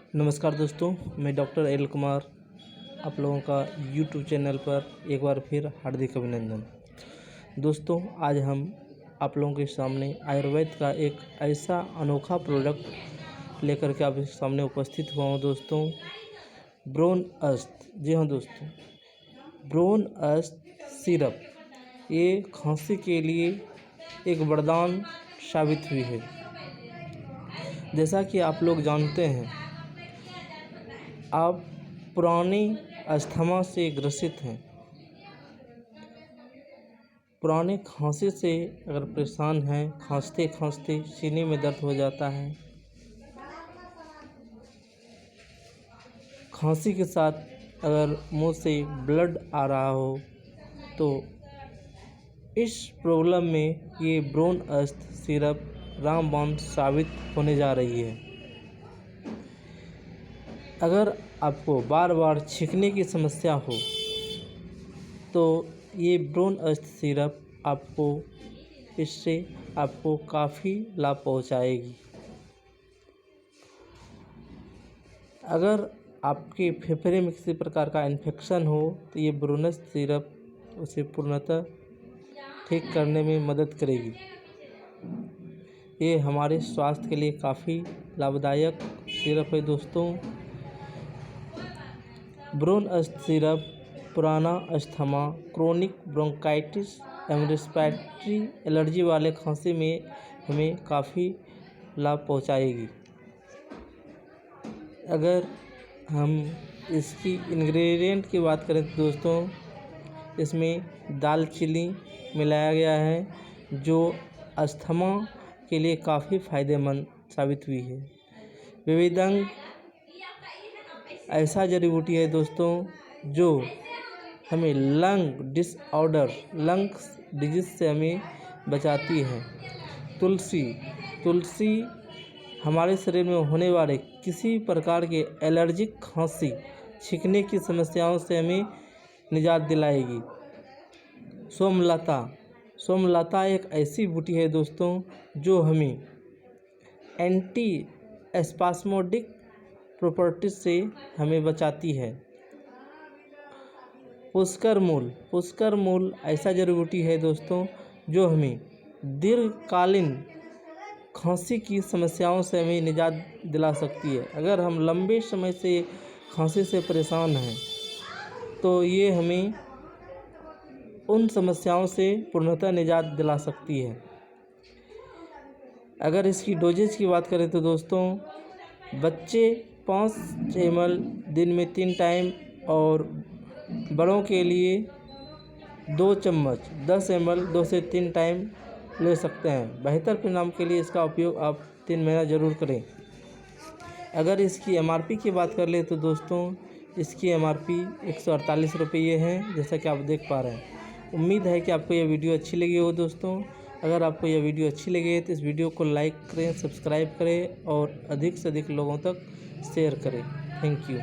नमस्कार दोस्तों, मैं डॉक्टर एल कुमार आप लोगों का यूट्यूब चैनल पर एक बार फिर हार्दिक अभिनंदन। दोस्तों, आज हम आप लोगों के सामने आयुर्वेद का एक ऐसा अनोखा प्रोडक्ट लेकर के आपके सामने उपस्थित हुआ हूँ। दोस्तों, ब्रोन अस्त, जी हाँ दोस्तों, ब्रोन अस्त सिरप ये खांसी के लिए एक वरदान साबित हुई है। जैसा कि आप लोग जानते हैं, आप पुरानी अस्थमा से ग्रसित हैं, पुराने खांसी से अगर परेशान हैं, खांसते खांसते सीने में दर्द हो जाता है, खांसी के साथ अगर मुंह से ब्लड आ रहा हो, तो इस प्रॉब्लम में ये ब्रोन अस्त सिरप रामबाण साबित होने जा रही है। अगर आपको बार बार छींकने की समस्या हो तो ये ब्रोन अस्त सिरप इससे आपको काफ़ी लाभ पहुंचाएगी। अगर आपके फेफड़े में किसी प्रकार का इन्फेक्शन हो तो ये ब्रोन अस्त सिरप उसे पूर्णतः ठीक करने में मदद करेगी। ये हमारे स्वास्थ्य के लिए काफ़ी लाभदायक सिरप है। दोस्तों, ब्रोन अस्त सिरप पुराना अस्थमा, क्रोनिक ब्रोंकाइटिस एवं रेस्पिरेटरी एलर्जी वाले खांसी में हमें काफ़ी लाभ पहुंचाएगी। अगर हम इसकी इंग्रेडिएंट की बात करें तो दोस्तों, इसमें दालचीनी मिलाया गया है, जो अस्थमा के लिए काफ़ी फ़ायदेमंद साबित हुई है। विविधंग ऐसा जड़ी बूटी है दोस्तों, जो हमें लंग्स डिजीज से हमें बचाती है। तुलसी हमारे शरीर में होने वाले किसी प्रकार के एलर्जिक खांसी, छींकने की समस्याओं से हमें निजात दिलाएगी। सोमलता एक ऐसी बूटी है दोस्तों, जो हमें एंटी स्पास्मोडिक प्रॉपर्टीज से हमें बचाती है। पुष्कर मूल ऐसा जड़ी बूटी है दोस्तों, जो हमें दीर्घकालीन खांसी की समस्याओं से हमें निजात दिला सकती है। अगर हम लंबे समय से खांसी से परेशान हैं तो ये हमें उन समस्याओं से पूर्णतः निजात दिला सकती है। अगर इसकी डोजेज की बात करें तो दोस्तों, बच्चे 5 ml दिन में 3 टाइम और बड़ों के लिए 2 चम्मच 10 ml 2 से 3 टाइम ले सकते हैं। बेहतर परिणाम के लिए इसका उपयोग आप 3 महीना ज़रूर करें। अगर इसकी एमआरपी की बात कर ले तो दोस्तों, इसकी एमआरपी 148 रुपये है, जैसा कि आप देख पा रहे हैं। उम्मीद है कि आपको यह वीडियो अच्छी लगी हो। दोस्तों, अगर आपको यह वीडियो अच्छी लगी तो इस वीडियो को लाइक करें, सब्सक्राइब करें और अधिक से अधिक लोगों तक शेयर करें। Thank you.